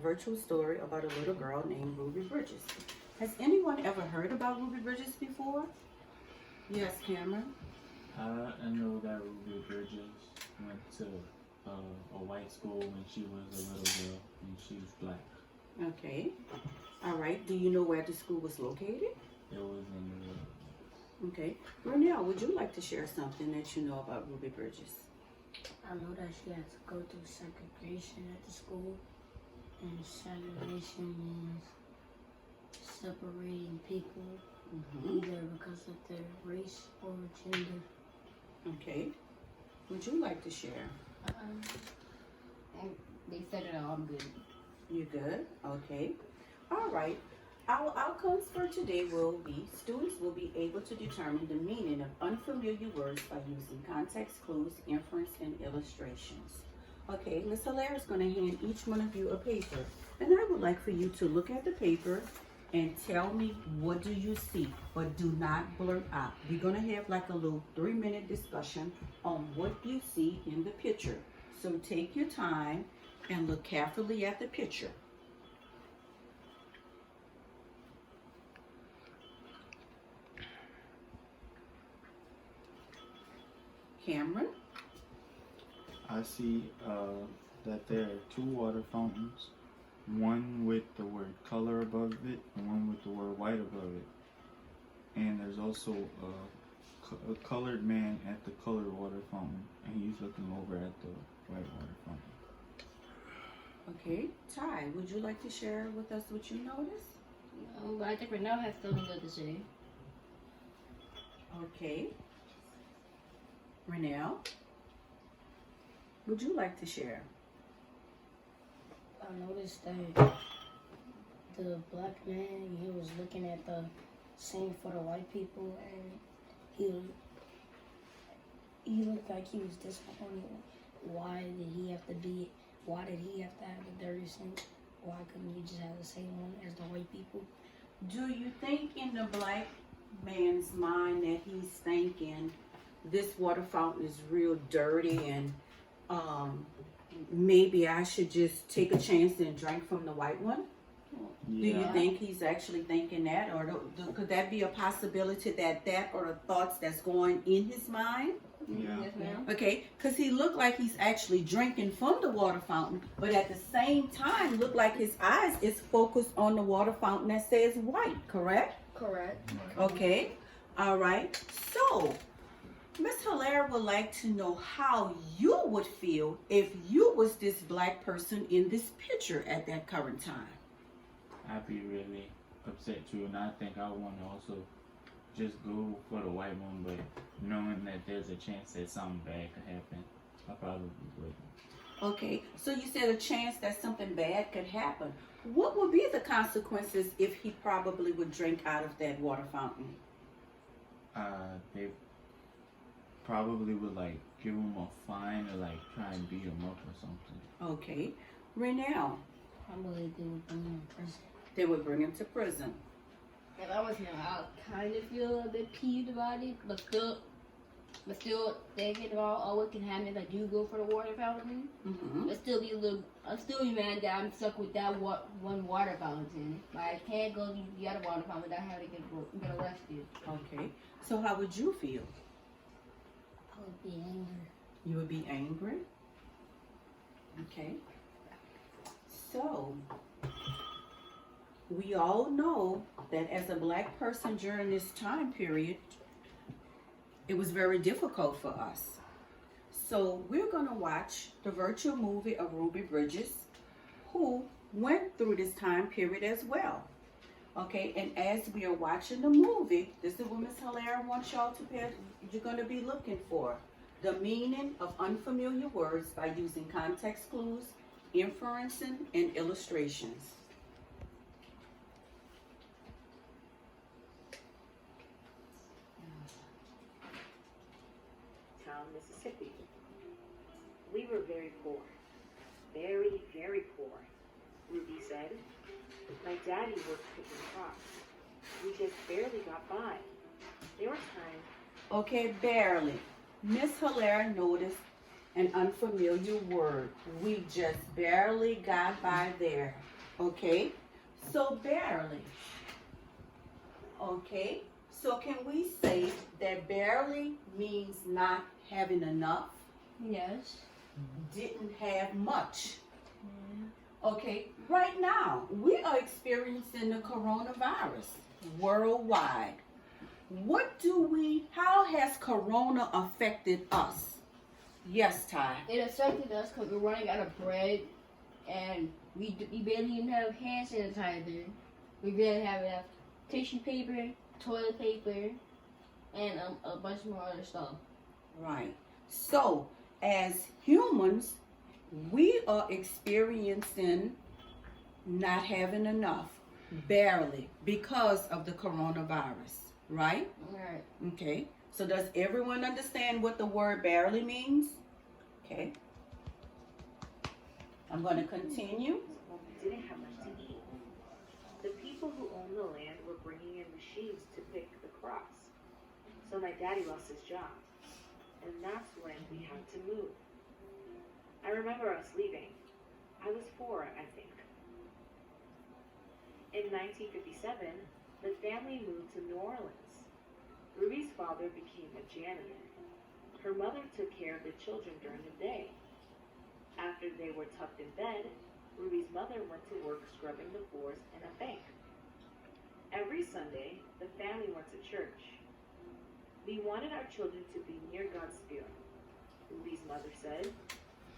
Virtual story about a little girl named Ruby Bridges. Has anyone ever heard about Ruby Bridges before? Yes, Cameron? I know that Ruby Bridges went to a white school when she was a little girl and she was black. Okay. All right. Do you know where the school was located? It was in New York. Okay. Renelle, would you like to share something that you know about Ruby Bridges? I know that she had to go through segregation at the school, and segregation means separating people either because of their race or gender. Okay. Would you like to share? They said it all good. You good? Okay. All right. Our outcomes for today will be students will be able to determine the meaning of unfamiliar words by using context clues, inference, and illustrations. Okay, Ms. Hilaire is going to hand each one of you a paper. And I would like for you to look at the paper and tell me what do you see, but do not blurt out. We're going to have like a little 3-minute discussion on what you see in the picture. So take your time and look carefully at the picture. Cameron? I see that there are 2 water fountains, one with the word color above it and one with the word white above it. And there's also a colored man at the colored water fountain, and he's looking over at the white water fountain. Okay, Ty, would you like to share with us what you noticed? But I think Renell has something good to say. Okay. Renelle, would you like to share? I noticed that the black man, he was looking at the same for the white people, and he looked like he was disappointed. Why did he have to have a dirty sink? Why couldn't he just have the same one as the white people? Do you think in the black man's mind that he's thinking this water fountain is real dirty and maybe I should just take a chance and drink from the white one? Yeah. Do you think he's actually thinking that, or could that be a possibility that or the thoughts that's going in his mind? Yeah. Yes, ma'am. Okay, because he looked like he's actually drinking from the water fountain, but at the same time looked like his eyes is focused on the water fountain that says white, correct? Correct. Okay, all right. So, Miss Hilaire would like to know how you would feel if you was this black person in this picture at that current time. I'd be really upset too, and I think I want to also just go for the white one, but knowing that there's a chance that something bad could happen, I probably would. Okay, so you said a chance that something bad could happen. What would be the consequences if he probably would drink out of that water fountain? They probably would give him a fine or try and beat him up or something. Okay, Renelle, I believe they would bring him in prison. they would bring him to prison. If I was him, I'd kind of feel a bit peeved about it, but still thinking about what can happen if I do go for the water fountain. Mm-hmm. I'll still be mad that I'm stuck with that one water fountain. But I can't go to the other water fountain without having to get arrested. Okay, so how would you feel? I would be angry. You would be angry? Okay. So, we all know that as a black person during this time period, it was very difficult for us. So, we're going to watch the virtual movie of Ruby Bridges, who went through this time period as well. Okay, and as we are watching the movie, this is what Ms. Hilaire wants y'all to pay. You're going to be looking for the meaning of unfamiliar words by using context clues, inferencing, and illustrations. Town, Mississippi. We were very poor. Very, very poor, Ruby said. My daddy worked picking crops. We just barely got by. There were times Okay, barely. Miss Hilaire noticed an unfamiliar word. We just barely got by there. Okay? So barely. Okay? So can we say that barely means not having enough? Yes. Didn't have much. Okay, right now we are experiencing the coronavirus worldwide. How has corona affected us? Yes, Ty. It affected us because we're running out of bread, and we barely even have hand sanitizer. We barely have enough tissue paper, toilet paper, and a bunch more other stuff. Right. So, as humans, we are experiencing not having enough, barely, because of the coronavirus, right? Right. Okay. So does everyone understand what the word barely means? Okay. I'm going to continue. Well, we didn't have much to eat. The people who owned the land were bringing in machines to pick the crops. So my daddy lost his job. And that's when we had to move. I remember us leaving. I was 4, I think. In 1957, the family moved to New Orleans. Ruby's father became a janitor. Her mother took care of the children during the day. After they were tucked in bed, Ruby's mother went to work scrubbing the floors in a bank. Every Sunday, the family went to church. We wanted our children to be near God's Spirit. Ruby's mother said,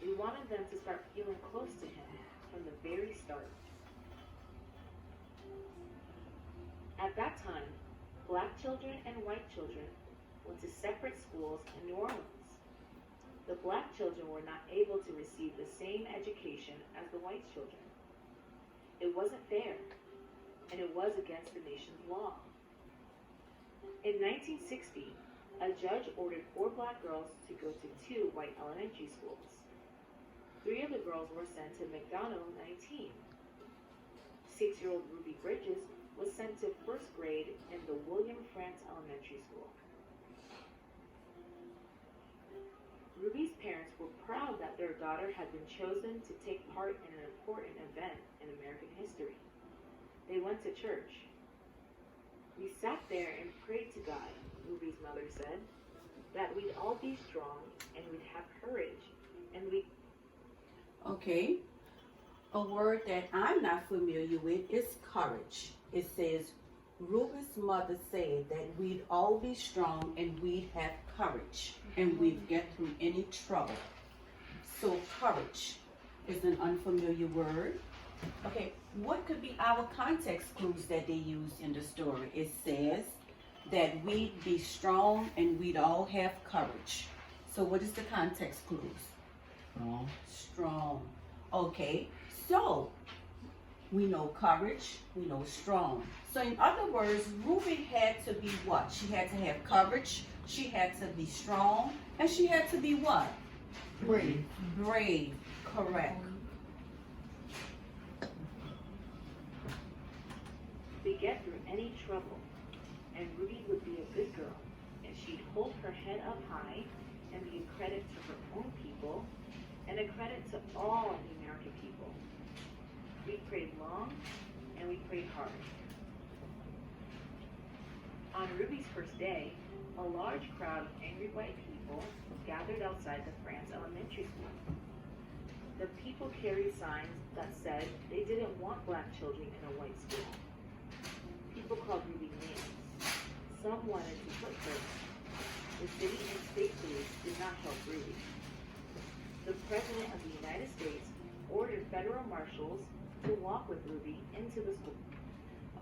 we wanted them to start feeling close to Him from the very start. At that time, black children and white children went to separate schools in New Orleans. The black children were not able to receive the same education as the white children. It wasn't fair, and it was against the nation's law. In 1960, a judge ordered 4 black girls to go to 2 white elementary schools. 3 of the girls were sent to McDonough 19. 6-year-old Ruby Bridges was sent to 1st grade in the William France Elementary School. Ruby's parents were proud that their daughter had been chosen to take part in an important event in American history. They went to church. We sat there and prayed to God, Ruby's mother said, that we'd all be strong and we'd have courage and we. Okay. A word that I'm not familiar with is courage. It says, Ruby's mother said that we'd all be strong and we'd have courage and we'd get through any trouble. So courage is an unfamiliar word. Okay, what could be our context clues that they use in the story? It says that we'd be strong and we'd all have courage. So what is the context clues? Strong. Strong. Okay, so we know courage, we know strong. So in other words, Ruby had to be what? She had to have courage, she had to be strong, and she had to be what? Brave. Brave, correct. They get through any trouble, and Ruby would be a good girl, and she'd hold her head up high and be a credit to her own people and a credit to all the American people. We prayed long and we prayed hard. On Ruby's first day, a large crowd of angry white people gathered outside the France Elementary School. The people carried signs that said they didn't want black children in a white school. People called Ruby names. Some wanted to hurt her. The city and state police did not help Ruby. The President of the United States ordered federal marshals to walk with Ruby into the school.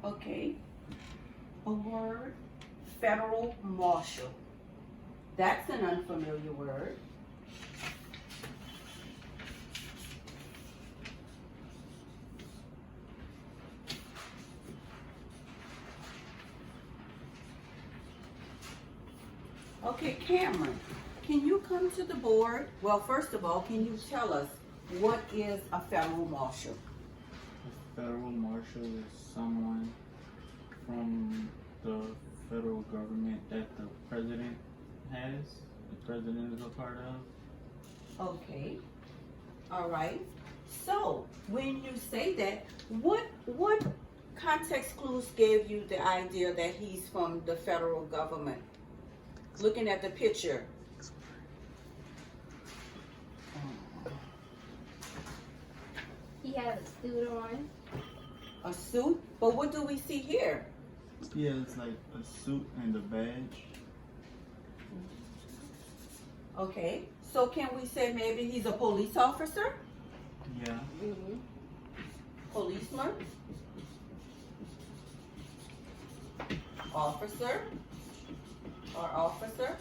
Okay, a word, federal marshal. That's an unfamiliar word. Okay, Cameron, can you come to the board? Well, first of all, can you tell us what is a federal marshal? A federal marshal is someone from the federal government that the president has, the president is a part of. Okay. All right. So when you say that, what context clues gave you the idea that he's from the federal government? Looking at the picture. He has a suit on. A suit? But what do we see here? Yeah, it's like a suit and a badge. Okay. So can we say maybe he's a police officer? Yeah. Mm-hmm. Policeman? Officer? Or officer?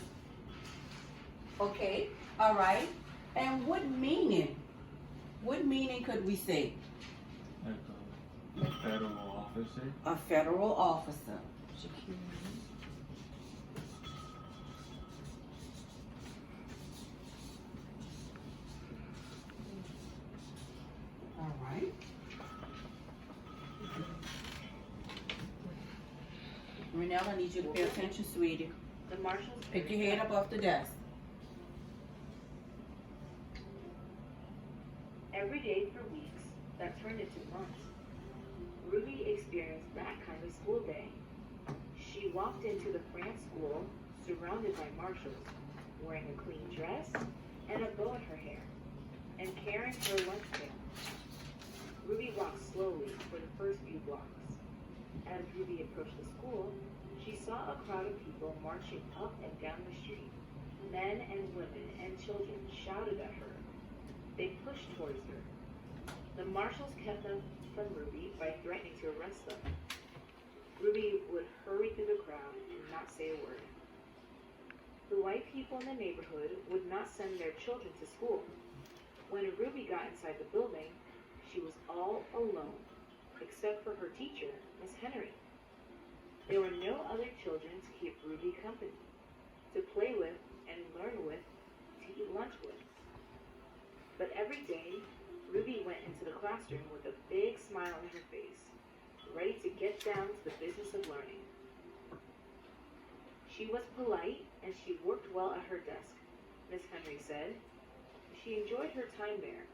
Okay. All right. And what meaning? What meaning could we say? Like a federal officer. A federal officer. All right. Renelle, I need you to pay attention, sweetie. The marshals Pick your head up off the desk. every day for weeks that turned into months. Ruby experienced that kind of school day. She walked into the France school surrounded by marshals, wearing a clean dress and a bow in her hair, and carrying her lunch pail. Ruby walked slowly for the first few blocks. As Ruby approached the school, she saw a crowd of people marching up and down the street. Men and women and children shouted at her. They pushed towards her. The marshals kept them from Ruby by threatening to arrest them. Ruby would hurry through the crowd and not say a word. The white people in the neighborhood would not send their children to school. When Ruby got inside the building, she was all alone, except for her teacher, Miss Henry. There were no other children to keep Ruby company, to play with and learn with, to eat lunch with. But every day, Ruby went into the classroom with a big smile on her face, ready to get down to the business of learning. She was polite and she worked well at her desk, Miss Henry said. She enjoyed her time there.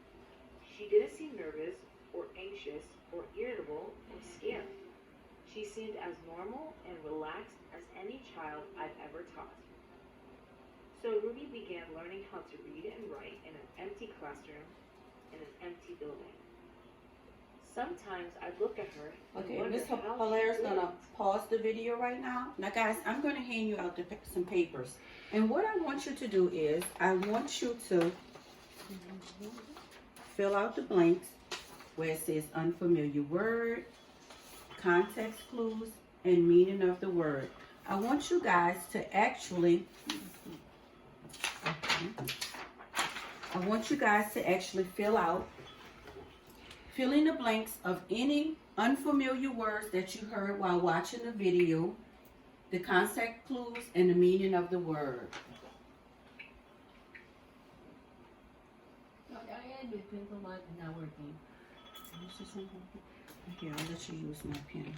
She didn't seem nervous or anxious or irritable or scared. She seemed as normal and relaxed as any child I've ever taught. So Ruby began learning how to read and write in an empty classroom in an empty building. Sometimes I look at her and Okay, wonder Miss how Hilaire's she gonna lived. pause the video right now. Now guys, I'm gonna hand you out some papers. And what I want you to do is, I want you to fill out the blanks where it says unfamiliar word, context clues, and meaning of the word. I want you guys to actually fill in the blanks of any unfamiliar words that you heard while watching the video, the context clues, and the meaning of the word. No, I gotta do pencil line not working. Here, I'll let you use my pen.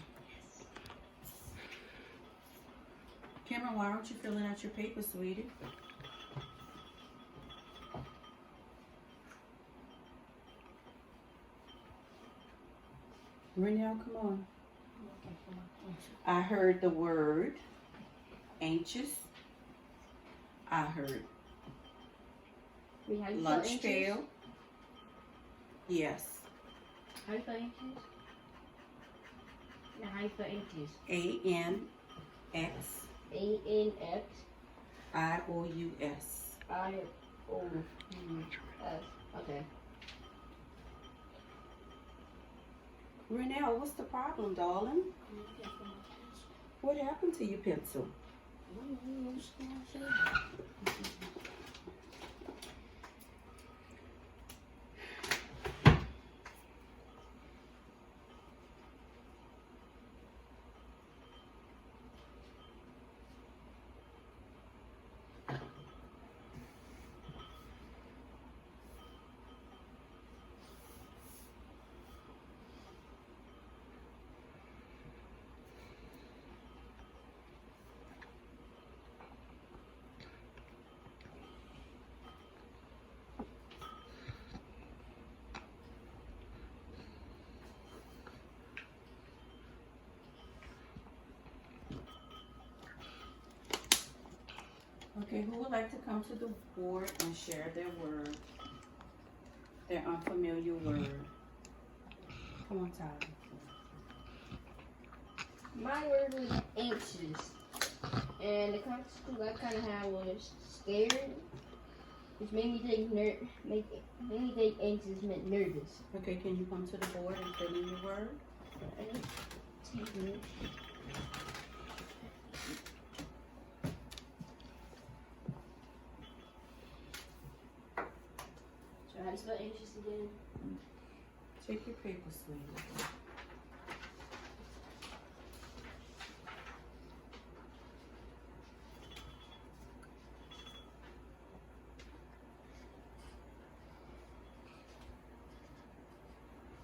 Cameron, why aren't you filling out your paper, sweetie? Renelle, come on. I heard the word anxious. I heard Wait, how you spell lunch anxious? pail. Yes. How you spell anxious? Now, how you spell anxious? A-N-X-I-O-U-S. A-N-X-I-O-U-S. Okay. Renelle, what's the problem, darling? What happened to your pencil? Okay, who would like to come to the board and share their word? Their unfamiliar word. Come on, Tyler. My word was anxious. And the context clue I kind of had was scared, which made me think made me think anxious meant nervous. Okay, can you come to the board and fill in your word? Right? Take it. So how to spell anxious again? Take your paper, sweetie.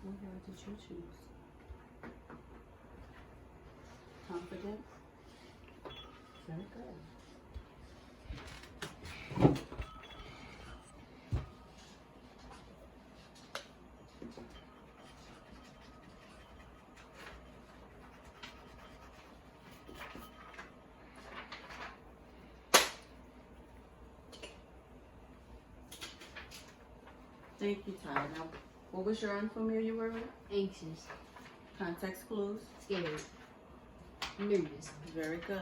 What word did you choose? Confident? Very good. Thank you, Tyler. Now, what was your unfamiliar word? Anxious, Context clues? scared, nervous. Very good.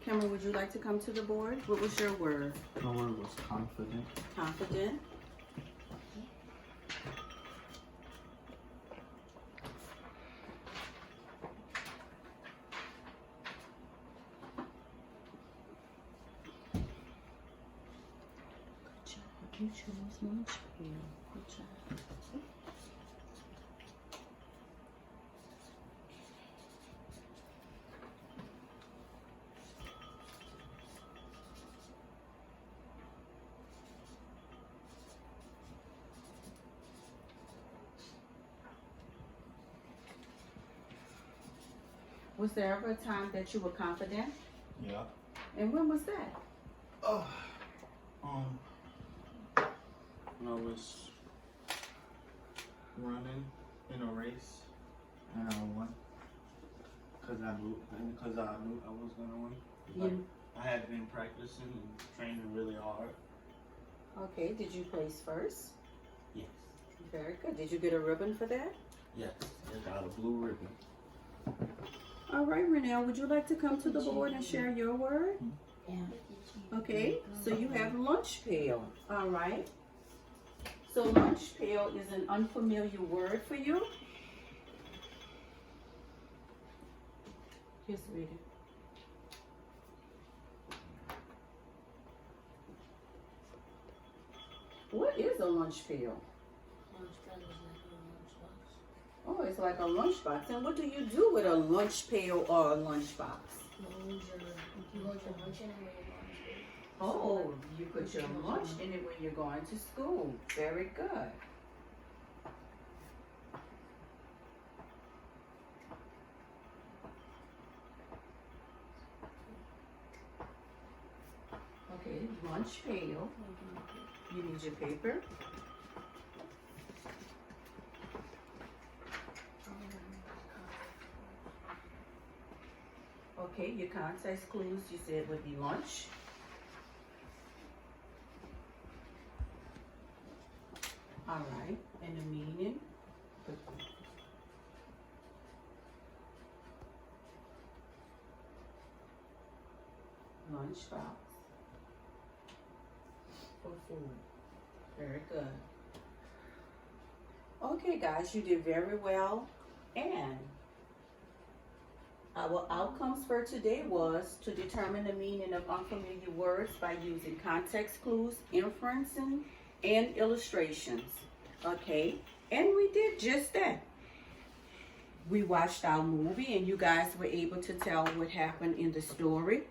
Cameron, would you like to come to the board? What was your word? My word was confident. Confident? Good job. You chose lunch pail. Good job. Was there ever a time that you were confident? Yeah. And when was that? Oh. When I was running in a race and I won. Cause I knew I was gonna win. Like, I had been practicing and training really hard. Okay, did you place first? Yes. Very good. Did you get a ribbon for that? Yes. I got a blue ribbon. All right, Renelle, would you like to come to the board and share your word? Yeah. Okay, so you have lunch pail. All right. So lunch pail is an unfamiliar word for you? Yes, sweetie. What is a lunch pail? Oh, it's like a lunchbox. And what do you do with a lunch pail or a lunchbox? Oh, you put your lunch in it when you're going to school. Very good. Okay, lunch pail. You need your paper. Okay, your context clues you said would be lunch. All right, and the meaning. Lunchbox for food. Very good. Okay, guys, you did very well. And our outcomes for today was to determine the meaning of unfamiliar words by using context clues, inferencing, and illustrations. Okay, and we did just that. We watched our movie and you guys were able to tell what happened in the story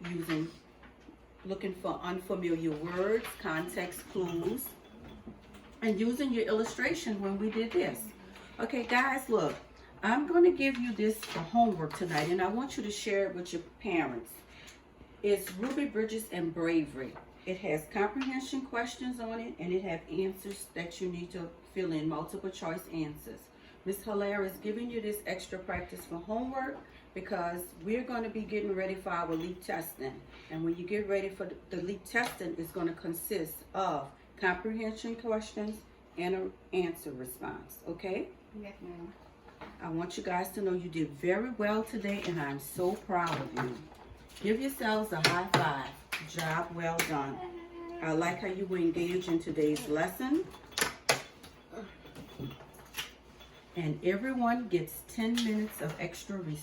looking for unfamiliar words, context clues, and using your illustration when we did this. Okay, guys, look. I'm going to give you this for homework tonight, and I want you to share it with your parents. It's Ruby Bridges and Bravery. It has comprehension questions on it, and it has answers that you need to fill in, multiple choice answers. Ms. Hilaire is giving you this extra practice for homework because we're going to be getting ready for our LEAP testing. And when you get ready for the LEAP testing, it's going to consist of comprehension questions and an answer response, okay? Yes, ma'am. I want you guys to know you did very well today, and I'm so proud of you. Give yourselves a high five. Job well done. I like how you were engaged in today's lesson. And everyone gets 10 minutes of extra research.